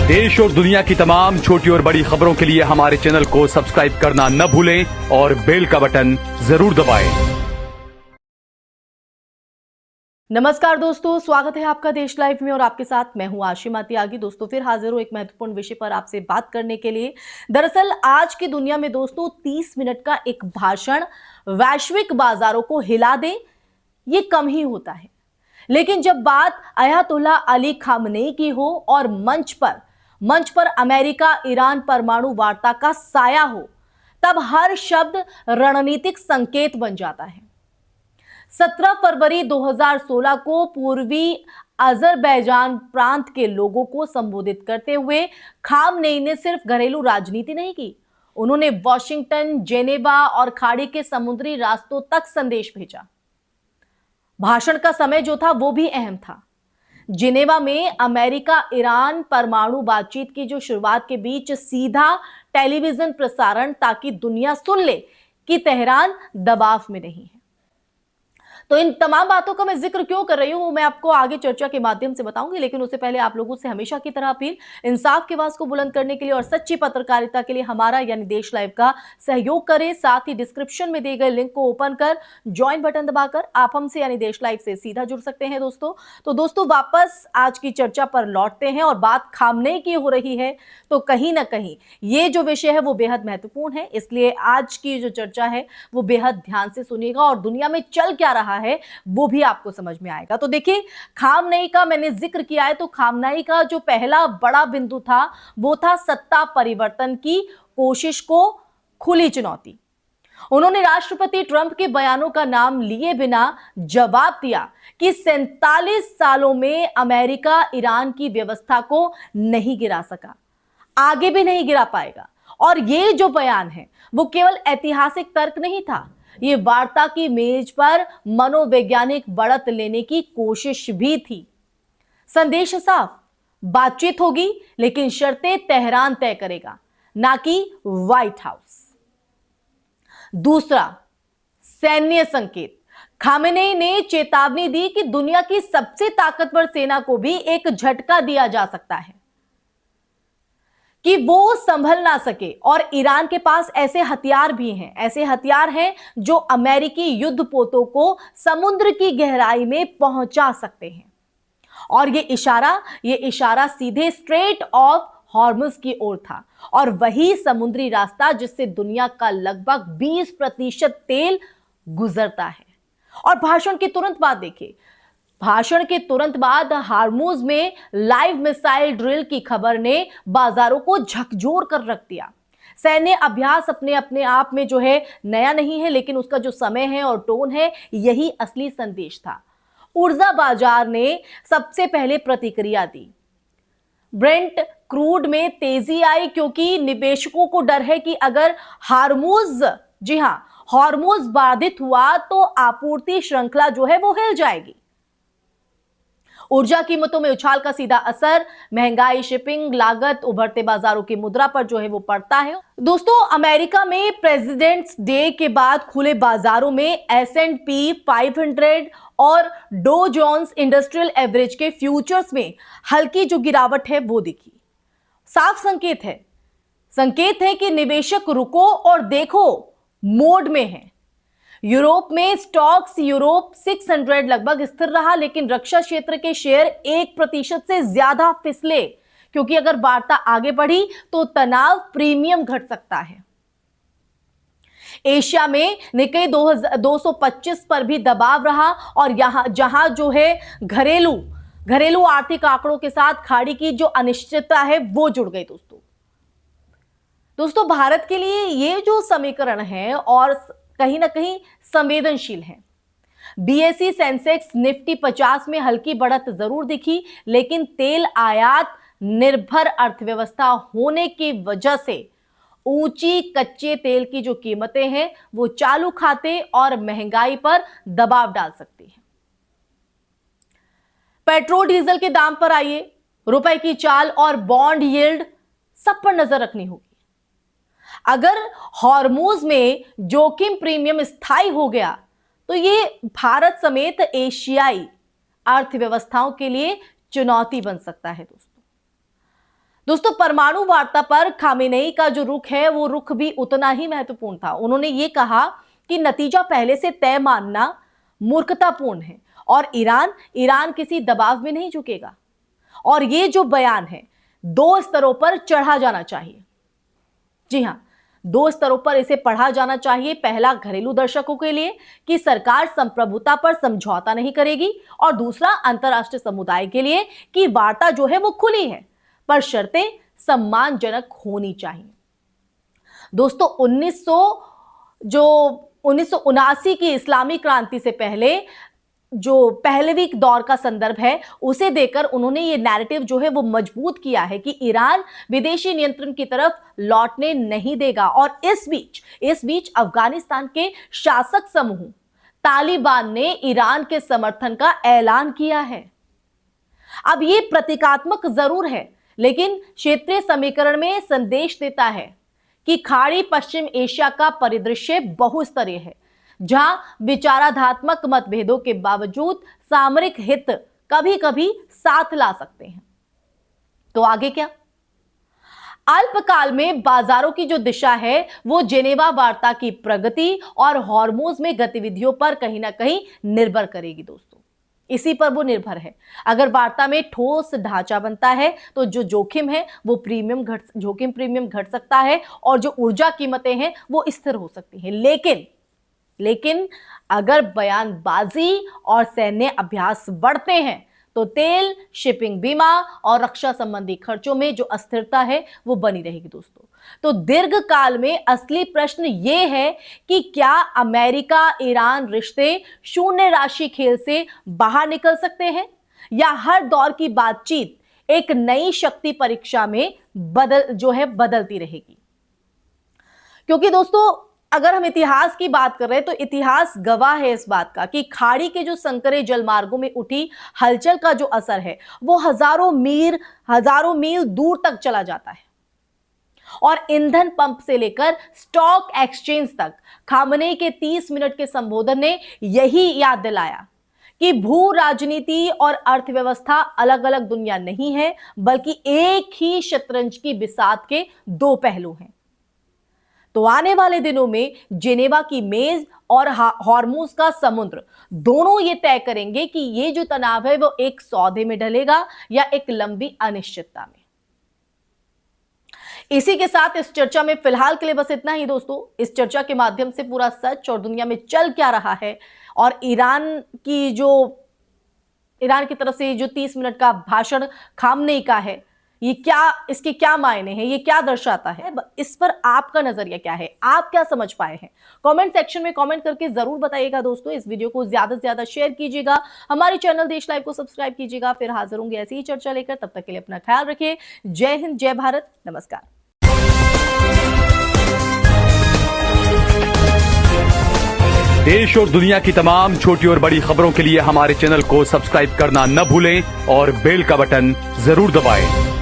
देश और दुनिया की तमाम छोटी और बड़ी खबरों के लिए हमारे चैनल को सब्सक्राइब करना न भूलें और बेल का बटन जरूर दबाएं। नमस्कार दोस्तों, स्वागत है आपका देश लाइव में और आपके साथ मैं हूं आशिमा त्यागी। दोस्तों फिर हाजिर हूं एक महत्वपूर्ण विषय पर आपसे बात करने के लिए। दरअसल आज की दुनिया में दोस्तों 30 मिनट का एक भाषण वैश्विक बाजारों को हिला दे ये कम ही होता है, लेकिन जब बात अयातुल्ला अली खामनेई की हो और मंच पर अमेरिका ईरान परमाणु वार्ता का साया हो, तब हर शब्द रणनीतिक संकेत बन जाता है। 17 फरवरी 2016 को पूर्वी अजरबैजान प्रांत के लोगों को संबोधित करते हुए खामनेई ने सिर्फ घरेलू राजनीति नहीं की, उन्होंने वॉशिंगटन, जेनेवा और खाड़ी के समुद्री रास्तों तक संदेश भेजा। भाषण का समय जो था वो भी अहम था। जिनेवा में अमेरिका ईरान परमाणु बातचीत की जो शुरुआत के बीच सीधा टेलीविजन प्रसारण, ताकि दुनिया सुन ले कि तेहरान दबाव में नहीं है। तो इन तमाम बातों का मैं जिक्र क्यों कर रही हूं, मैं आपको आगे चर्चा के माध्यम से बताऊंगी, लेकिन उससे पहले आप लोगों से हमेशा की तरह अपील, इंसाफ की आवाज को बुलंद करने के लिए और सच्ची पत्रकारिता के लिए हमारा यानी देश लाइव का सहयोग करें। साथ ही डिस्क्रिप्शन में दिए गए लिंक को ओपन कर ज्वाइन बटन दबाकर आप हमसे यानी देश लाइव से सीधा जुड़ सकते हैं दोस्तों। तो दोस्तों वापस आज की चर्चा पर लौटते हैं और बात खामनेई की हो रही है, तो कहीं ना कहीं ये जो विषय है वो बेहद महत्वपूर्ण है, इसलिए आज की जो चर्चा है वो बेहद ध्यान से सुनिएगा और दुनिया में चल क्या रहा है वो भी आपको समझ में आएगा। तो देखिए, खामनेई का मैंने जिक्र किया है, तो खामनेई का जो पहला बड़ा बिंदु था वो था सत्ता परिवर्तन की कोशिश को खुली चुनौती। उन्होंने राष्ट्रपति ट्रंप के बयानों का नाम लिए बिना जवाब दिया कि 47 सालों में अमेरिका ईरान की व्यवस्था को नहीं गिरा सका, आगे भी नहीं गिरा पाएगा। और ये जो बयान है वो केवल ऐतिहासिक तर्क नहीं था, ये वार्ता की मेज पर मनोवैज्ञानिक बढ़त लेने की कोशिश भी थी। संदेश साफ, बातचीत होगी लेकिन शर्तें तेहरान तय करेगा, ना कि व्हाइट हाउस। दूसरा, सैन्य संकेत। खामेनेई ने चेतावनी दी कि दुनिया की सबसे ताकतवर सेना को भी एक झटका दिया जा सकता है कि वो संभल ना सके, और ईरान के पास ऐसे हथियार भी हैं, ऐसे हथियार हैं जो अमेरिकी युद्धपोतों को समुद्र की गहराई में पहुंचा सकते हैं। और ये इशारा सीधे स्ट्रेट ऑफ हॉर्मुज की ओर था, और वही समुद्री रास्ता जिससे दुनिया का लगभग 20% तेल गुजरता है। और भाषण के तुरंत बाद देखिए, भाषण के तुरंत बाद हार्मुज में लाइव मिसाइल ड्रिल की खबर ने बाजारों को झकझोर कर रख दिया। सैन्य अभ्यास अपने आप में जो है नया नहीं है, लेकिन उसका जो समय है और टोन है यही असली संदेश था। ऊर्जा बाजार ने सबसे पहले प्रतिक्रिया दी। ब्रेंट क्रूड में तेजी आई क्योंकि निवेशकों को डर है कि अगर हार्मुज बाधित हुआ तो आपूर्ति श्रृंखला जो है वो हिल जाएगी। ऊर्जा कीमतों में उछाल का सीधा असर महंगाई, शिपिंग लागत, उभरते बाजारों की मुद्रा पर जो है वो पड़ता है। दोस्तों, अमेरिका में प्रेसिडेंट्स डे के बाद खुले बाजारों में S&P 500 और डो जोन्स इंडस्ट्रियल एवरेज के फ्यूचर्स में हल्की जो गिरावट है वो दिखी। साफ संकेत है कि निवेशक रुको और देखो मोड में है। यूरोप में स्टॉक्स यूरोप 600 लगभग स्थिर रहा, लेकिन रक्षा क्षेत्र के शेयर 1% से ज्यादा फिसले, क्योंकि अगर वार्ता आगे बढ़ी तो तनाव प्रीमियम घट सकता है। एशिया में निक्केई 225 पर भी दबाव रहा, और जहां जो है घरेलू आर्थिक आंकड़ों के साथ खाड़ी की जो अनिश्चितता है वो जुड़ गई। दोस्तों भारत के लिए ये जो समीकरण है और कहीं ना कहीं संवेदनशील है। बीएसई सेंसेक्स निफ्टी 50 में हल्की बढ़त जरूर दिखी, लेकिन तेल आयात निर्भर अर्थव्यवस्था होने की वजह से ऊंची कच्चे तेल की जो कीमतें हैं वो चालू खाते और महंगाई पर दबाव डाल सकती है। पेट्रोल डीजल के दाम पर आइए, रुपए की चाल और बॉन्ड यील्ड सब पर नजर रखनी होगी। अगर हॉर्मुज में जोखिम प्रीमियम स्थायी हो गया तो ये भारत समेत एशियाई अर्थव्यवस्थाओं के लिए चुनौती बन सकता है दोस्तों। दोस्तों, परमाणु वार्ता पर खामेनेई का जो रुख है वो रुख भी उतना ही महत्वपूर्ण था। उन्होंने ये कहा कि नतीजा पहले से तय मानना मूर्खतापूर्ण है और ईरान किसी दबाव में नहीं झुकेगा। और ये जो बयान है 2 स्तरों पर चढ़ा जाना चाहिए। जी हां, 2 स्तरों पर इसे पढ़ा जाना चाहिए। पहला, घरेलू दर्शकों के लिए कि सरकार संप्रभुता पर समझौता नहीं करेगी, और दूसरा, अंतर्राष्ट्रीय समुदाय के लिए कि वार्ता जो है वो खुली है पर शर्तें सम्मानजनक होनी चाहिए। दोस्तों, 1979 की इस्लामी क्रांति से पहले जो पहलवी दौर का संदर्भ है उसे देकर उन्होंने ये नैरेटिव जो है वो मजबूत किया है कि ईरान विदेशी नियंत्रण की तरफ लौटने नहीं देगा। और इस बीच अफगानिस्तान के शासक समूह तालिबान ने ईरान के समर्थन का ऐलान किया है। अब ये प्रतीकात्मक जरूर है, लेकिन क्षेत्रीय समीकरण में संदेश देता है कि खाड़ी पश्चिम एशिया का परिदृश्य बहुस्तरीय है, जहां विचारात्मक मतभेदों के बावजूद सामरिक हित कभी कभी साथ ला सकते हैं। तो आगे क्या? अल्पकाल में बाजारों की जो दिशा है वो जेनेवा वार्ता की प्रगति और हॉर्मोज में गतिविधियों पर कहीं ना कहीं निर्भर करेगी। दोस्तों, इसी पर वो निर्भर है। अगर वार्ता में ठोस ढांचा बनता है तो जो जोखिम है वो प्रीमियम घट सकता है और जो ऊर्जा कीमतें हैं वो स्थिर हो सकती हैं। लेकिन अगर बयानबाजी और सैन्य अभ्यास बढ़ते हैं तो तेल, शिपिंग, बीमा और रक्षा संबंधी खर्चों में जो अस्थिरता है वो बनी रहेगी। दोस्तों, तो दीर्घ काल में असली प्रश्न ये है कि क्या अमेरिका ईरान रिश्ते शून्य राशि खेल से बाहर निकल सकते हैं, या हर दौर की बातचीत एक नई शक्ति परीक्षा में बदलती रहेगी। क्योंकि दोस्तों, अगर हम इतिहास की बात कर रहे हैं तो इतिहास गवाह है इस बात का कि खाड़ी के जो संकरे जलमार्गों में उठी हलचल का जो असर है वो हजारों मील दूर तक चला जाता है। और ईंधन पंप से लेकर स्टॉक एक्सचेंज तक खामेनेई के 30 मिनट के संबोधन ने यही याद दिलाया कि भू राजनीति और अर्थव्यवस्था अलग अलग दुनिया नहीं है, बल्कि एक ही शतरंज की बिसात के 2 पहलू हैं। तो आने वाले दिनों में जेनेवा की मेज और हॉर्मोज का समुद्र दोनों ये तय करेंगे कि ये जो तनाव है वो एक सौदे में ढलेगा या एक लंबी अनिश्चितता में। इसी के साथ इस चर्चा में फिलहाल के लिए बस इतना ही। दोस्तों, इस चर्चा के माध्यम से पूरा सच और दुनिया में चल क्या रहा है और ईरान की तरफ से जो 30 मिनट का भाषण खामनेई का है, इसके क्या मायने हैं, ये क्या दर्शाता है, इस पर आपका नजरिया क्या है, आप क्या समझ पाए हैं? कमेंट सेक्शन में कमेंट करके जरूर बताइएगा। दोस्तों, इस वीडियो को ज्यादा से ज्यादा शेयर कीजिएगा, हमारे चैनल देश लाइव को सब्सक्राइब कीजिएगा। फिर हाजिर होंगे ऐसी ही चर्चा लेकर, तब तक के लिए अपना ख्याल रखिए। जय हिंद, जय भारत, नमस्कार। देश और दुनिया की तमाम छोटी और बड़ी खबरों के लिए हमारे चैनल को सब्सक्राइब करना न भूलें और बेल का बटन जरूर दबाएं।